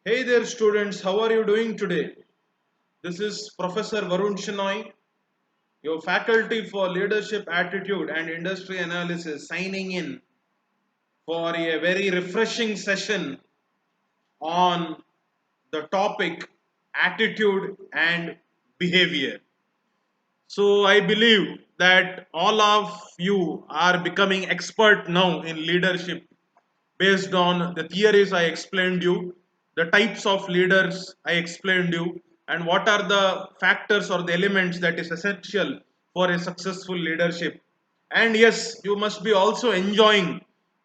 Hey there, students. How are you doing today? This is Professor Varun Shenoy, your faculty for leadership attitude and industry analysis, signing in for a very refreshing session on the topic attitude and behavior. So, I believe that all of you are becoming expert now in leadership based on the theories I explained you, the types of leaders I explained you, and what are the factors or the elements that is essential for a successful leadership. And yes, you must be also enjoying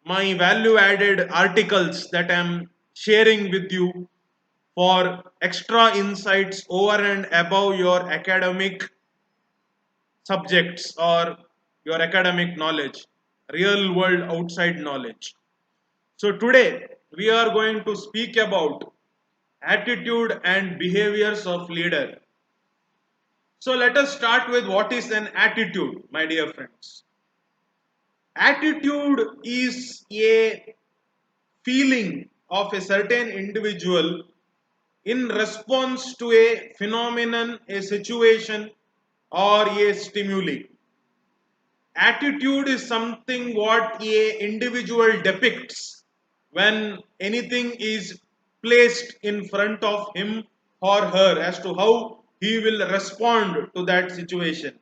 my value added articles that I am sharing with you for extra insights over and above your academic subjects or your academic knowledge, real world outside knowledge. So today we are going to speak about attitude and behaviors of leader. So let us start with what is an attitude, my dear friends. Attitude is a feeling of a certain individual in response to a phenomenon, a situation, or a stimuli. Attitude is something what a individual depicts when anything is placed in front of him or her as to how he will respond to that situation.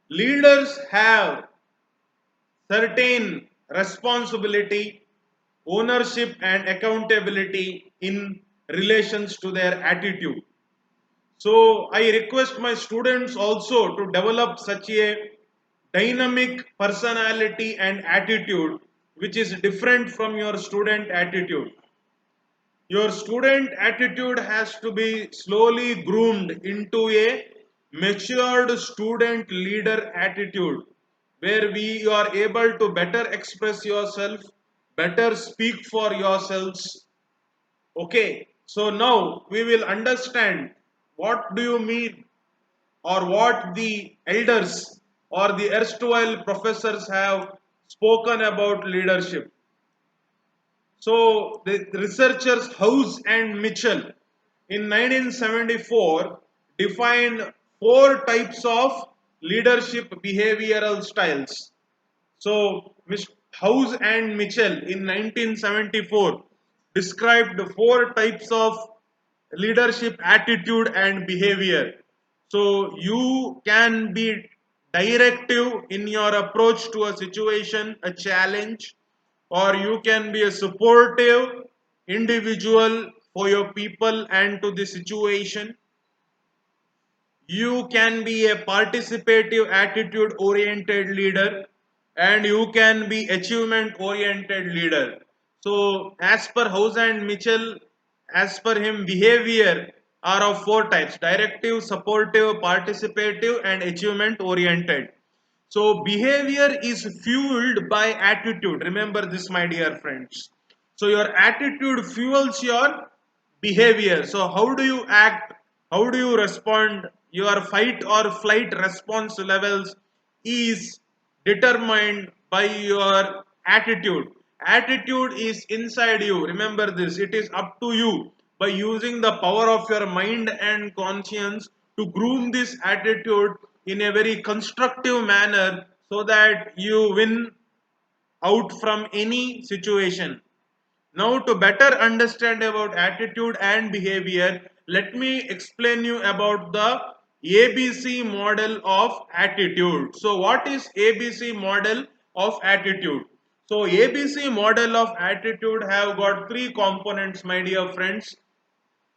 Leaders have certain responsibility, ownership and accountability in relations to their attitude. So I request my students also to develop such a dynamic personality and attitude which is different from your student attitude. Your student attitude has to be slowly groomed into a matured student leader attitude where we are able to better express yourself, better speak for yourselves. Okay, so now we will understand what do you mean or what the elders or the erstwhile professors have spoken about leadership. So the researchers House and Mitchell in 1974 defined four types of leadership behavioral styles. So House and Mitchell in 1974 described four types of leadership attitude and behavior. So you can be directive in your approach to a situation, a challenge, or you can be a supportive individual for your people and to the situation. You can be a participative attitude oriented leader and you can be achievement oriented leader. So as per House and Mitchell, as per him, behavior are of four types: directive, supportive, participative and achievement oriented. So behavior is fueled by attitude. Remember this, my dear friends. So your attitude fuels your behavior. So how do you act? How do you respond? Your fight or flight response levels is determined by your attitude. Attitude is inside you. Remember this. It is up to you by using the power of your mind and conscience to groom this attitude in a very constructive manner so that you win out from any situation. Now, to better understand about attitude and behavior, let me explain you about the ABC model of attitude. So, what is ABC model of attitude? So, ABC model of attitude have got three components, my dear friends.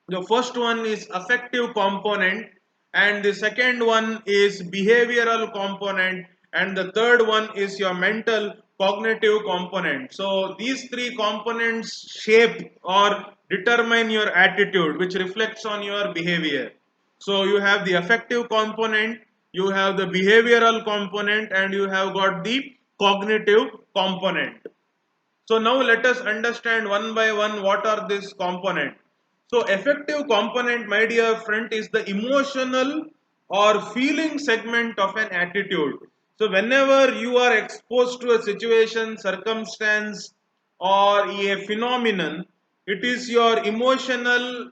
The first one is affective component, and the second one is behavioral component, and the third one is your mental cognitive component. So these three components shape or determine your attitude, which reflects on your behavior. So you have the affective component, you have the behavioral component, and you have got the cognitive component. So now let us understand one by one what are these components. So effective component, my dear friend, is the emotional or feeling segment of an attitude. So whenever you are exposed to a situation, circumstance, or a phenomenon, It is your emotional.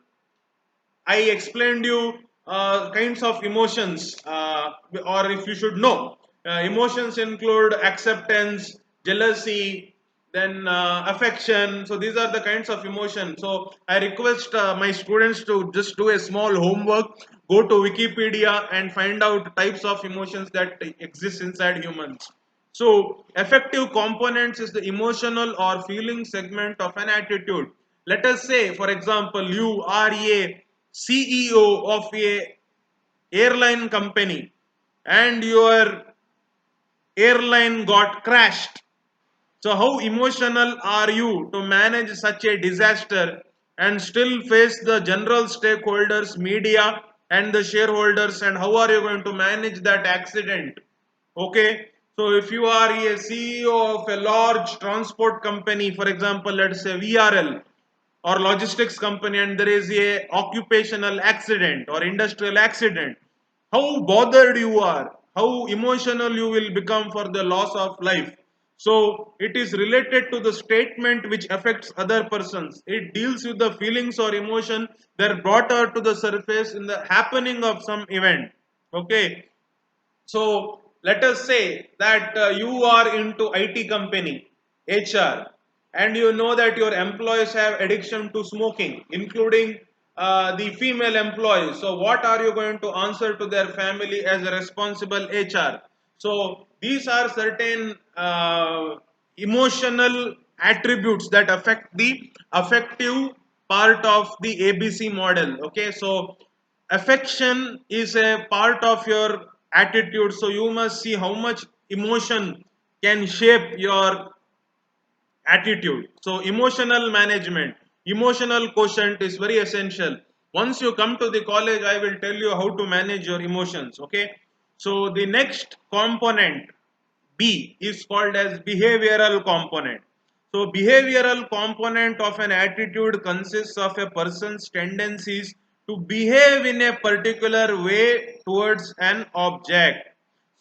I explained you kinds of emotions, or if you should know, emotions include acceptance, jealousy, then affection. So these are the kinds of emotion. So I request my students to just do a small homework, go to Wikipedia and find out types of emotions that exist inside humans. So, affective components is the emotional or feeling segment of an attitude. Let us say, for example, you are a CEO of a airline company and your airline got crashed. So, how emotional are you to manage such a disaster and still face the general stakeholders, media, and the shareholders? And how are you going to manage that accident? Okay, so if you are a CEO of a large transport company, for example, let's say VRL or logistics company, and there is a occupational accident or industrial accident, how bothered you are, how emotional you will become for the loss of life. So it is related to the statement which affects other persons. It deals with the feelings or emotion that are brought out to the surface in the happening of some event. Okay, so let us say that you are into IT company, HR, and you know that your employees have addiction to smoking, including the female employees. So what are you going to answer to their family as a responsible HR? So these are certain emotional attributes that affect the affective part of the ABC model. Okay, so affection is a part of your attitude, so you must see how much emotion can shape your attitude. So emotional management, emotional quotient is very essential. Once you come to the college, I will tell you how to manage your emotions. Okay, so the next component, B, is called as behavioral component. So behavioral component of an attitude consists of a person's tendencies to behave in a particular way towards an object.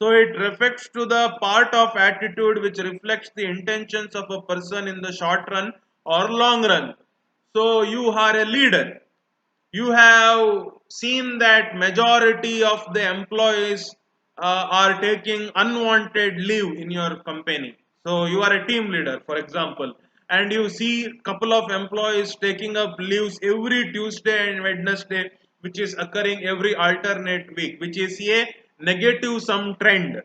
So it refers to the part of attitude which reflects the intentions of a person in the short run or long run. So you are a leader. You have seen that majority of the employees are taking unwanted leave in your company. So you are a team leader, for example, and you see couple of employees taking up leaves every Tuesday and Wednesday, which is occurring every alternate week, which is a negative sum trend.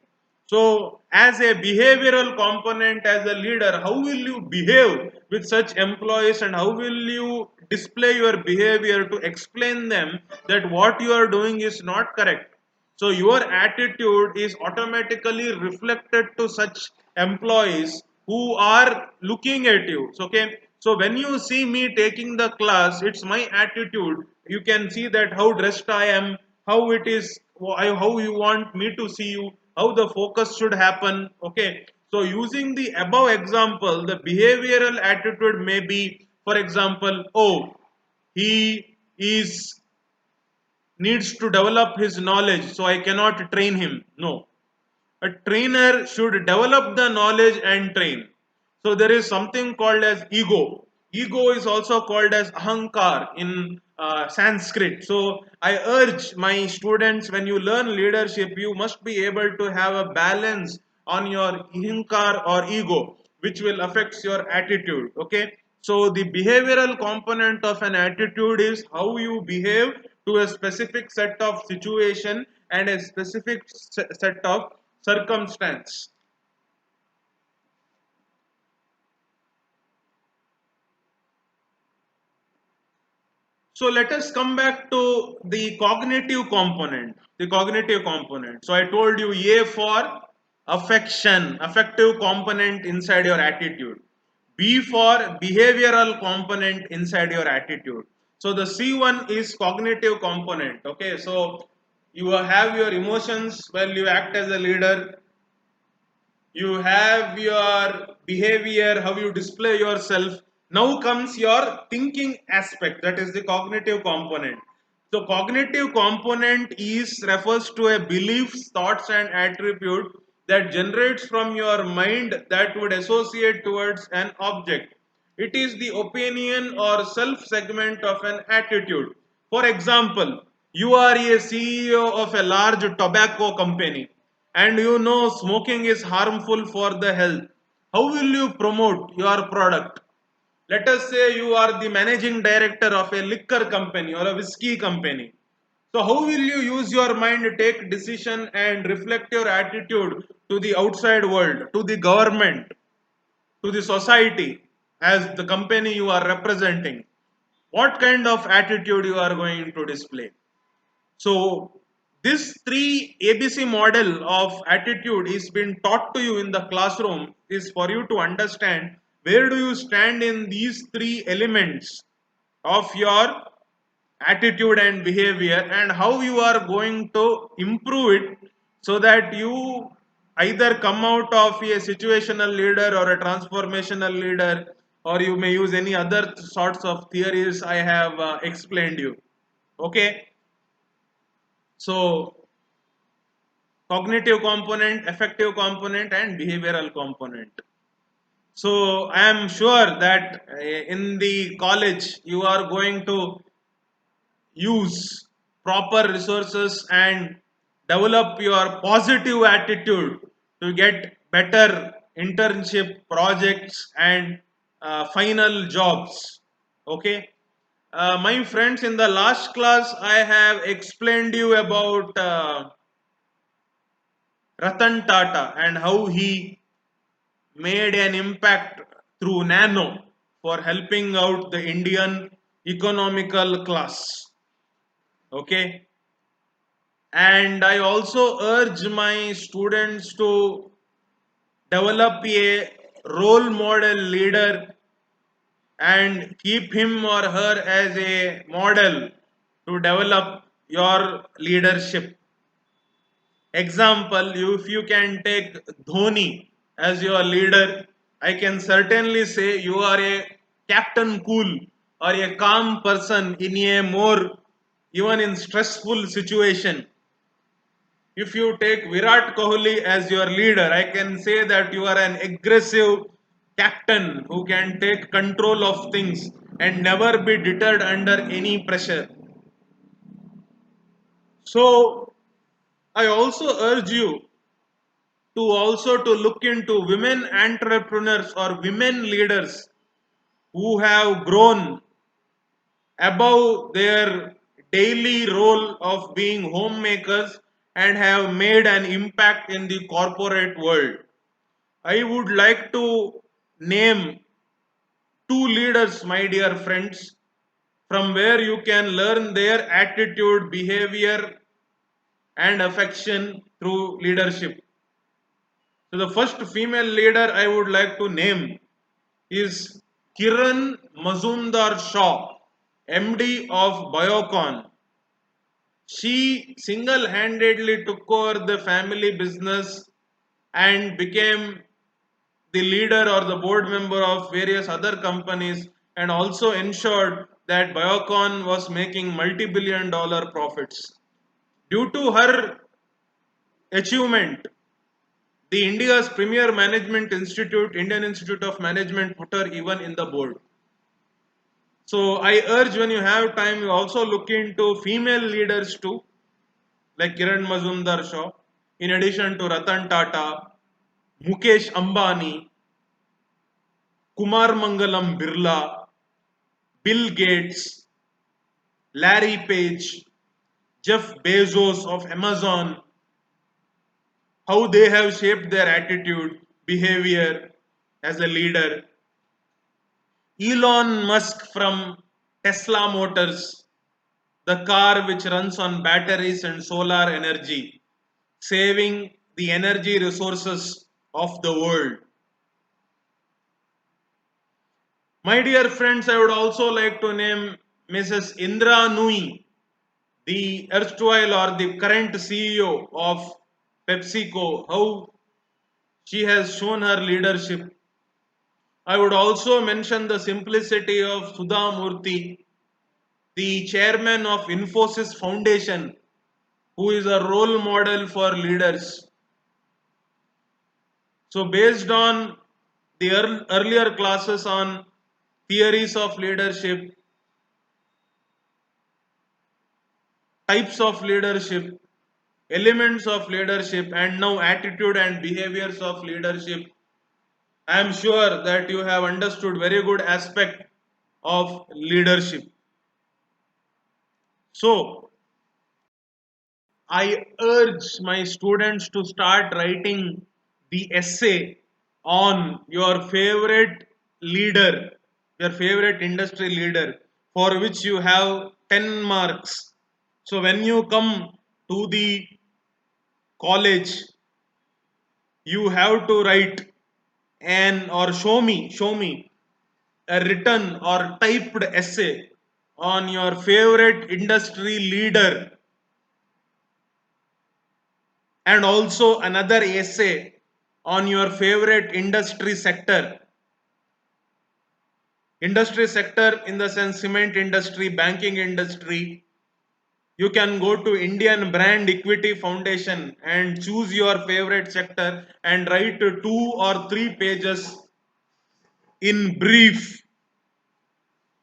So, as a behavioral component, as a leader, how will you behave with such employees and how will you display your behavior to explain them that what you are doing is not correct? So, your attitude is automatically reflected to such employees who are looking at you. So, okay, so when you see me taking the class, it's my attitude. You can see that how dressed I am, how it is, how you want me to see you, how the focus should happen. Okay, so using the above example, the behavioral attitude may be, for example, oh, he is needs to develop his knowledge, so I cannot train him. No, a trainer should develop the knowledge and train. So there is something called as ego. Ego is also called as ahankar in Sanskrit. So I urge my students, when you learn leadership, you must be able to have a balance on your ahankar or ego, which will affect your attitude. Okay, so the behavioral component of an attitude is how you behave to a specific set of situation and a specific set of circumstance. So let us come back to the cognitive component. The cognitive component. So I told you A for affection, affective component inside your attitude. B for behavioral component inside your attitude. So the C1 is cognitive component. Okay, so you have your emotions while you act as a leader. You have your behavior, how you display yourself. Now comes your thinking aspect, that is the cognitive component. So cognitive component is refers to a beliefs, thoughts and attribute that generates from your mind that would associate towards an object. It is the opinion or self segment of an attitude. For example, you are a CEO of a large tobacco company and you know smoking is harmful for the health. How will you promote your product? Let us say you are the managing director of a liquor company or a whiskey company. So how will you use your mind to take decision and reflect your attitude to the outside world, to the government, to the society as the company you are representing? What kind of attitude you are going to display? So this three ABC model of attitude is being taught to you in the classroom is for you to understand where do you stand in these three elements of your attitude and behavior and how you are going to improve it so that you either come out of a situational leader or a transformational leader, or you may use any other sorts of theories I have explained you. Okay, so cognitive component, affective component, and behavioral component. So I am sure that in the college you are going to use proper resources and develop your positive attitude to get better internship projects and final jobs. Okay. My friends, in the last class I have explained you about Ratan Tata and how he made an impact through nano for helping out the Indian economical class. Okay. And I also urge my students to develop a role model leader and keep him or her as a model to develop your leadership. Example, if you can take Dhoni as your leader, I can certainly say you are a captain cool or a calm person in a more even in stressful situation. If you take Virat Kohli as your leader, I can say that you are an aggressive captain who can take control of things and never be deterred under any pressure. So I also urge you to also to look into women entrepreneurs or women leaders who have grown above their daily role of being homemakers and have made an impact in the corporate world. I would like to name two leaders, my dear friends, from where you can learn their attitude, behavior, and affection through leadership. So, the first female leader I would like to name is Kiran Mazumdar Shaw, MD of Biocon. She single handedly took over the family business and became the leader or the board member of various other companies and also ensured that Biocon was making multi-billion dollar profits. Due to her achievement, the India's premier management institute, Indian Institute of Management, put her even in the board. So I urge when you have time, you also look into female leaders too, like Kiran Mazumdar Shaw, in addition to Ratan Tata, Mukesh Ambani, Kumar Mangalam Birla, Bill Gates, Larry Page, Jeff Bezos of Amazon, how they have shaped their attitude, behavior as a leader. Elon Musk from Tesla Motors, the car which runs on batteries and solar energy, saving the energy resources of the world. My dear friends, I would also like to name Mrs. Indra Nui, the erstwhile or the current CEO of PepsiCo, how she has shown her leadership. I would also mention the simplicity of Sudha Murthy, the chairman of Infosys Foundation, who is a role model for leaders. So, based on the earlier classes on theories of leadership, types of leadership, elements of leadership, and now attitude and behaviors of leadership. I am sure that you have understood very good aspect of leadership. So, I urge my students to start writing the essay on your favorite leader, your favorite industry leader, for which you have 10 marks. So, when you come to the college, you have to write an or show me a written or typed essay on your favorite industry leader, and also another essay on your favorite industry sector in the sense cement industry, banking industry. You can go to Indian Brand Equity Foundation and choose your favorite sector and write 2 or 3 pages in brief.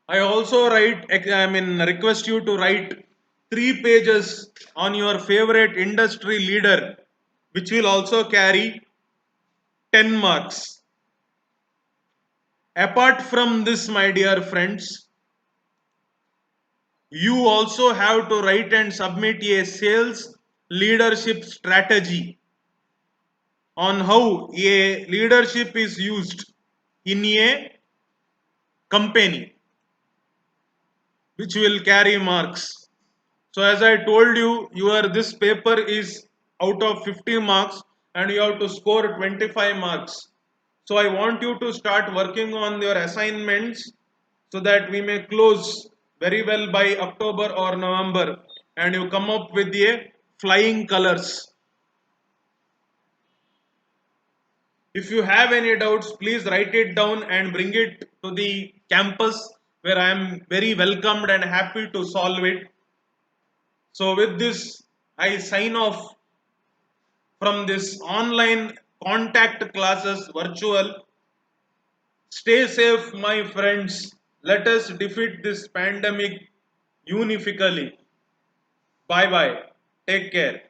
I also request you to write 3 pages on your favorite industry leader, which will also carry 10 marks. Apart from this, my dear friends, you also have to write and submit a sales leadership strategy on how a leadership is used in a company, which will carry marks. So as I told you, your this paper is out of 50 marks and you have to score 25 marks. So I want you to start working on your assignments so that we may close very well by October or November and you come up with a flying colors. If you have any doubts, please write it down and bring it to the campus where I am very welcomed and happy to solve it. So with this, I sign off from this online contact classes virtual. Stay safe, my friends. Let us defeat this pandemic unifically. Bye bye. Take care.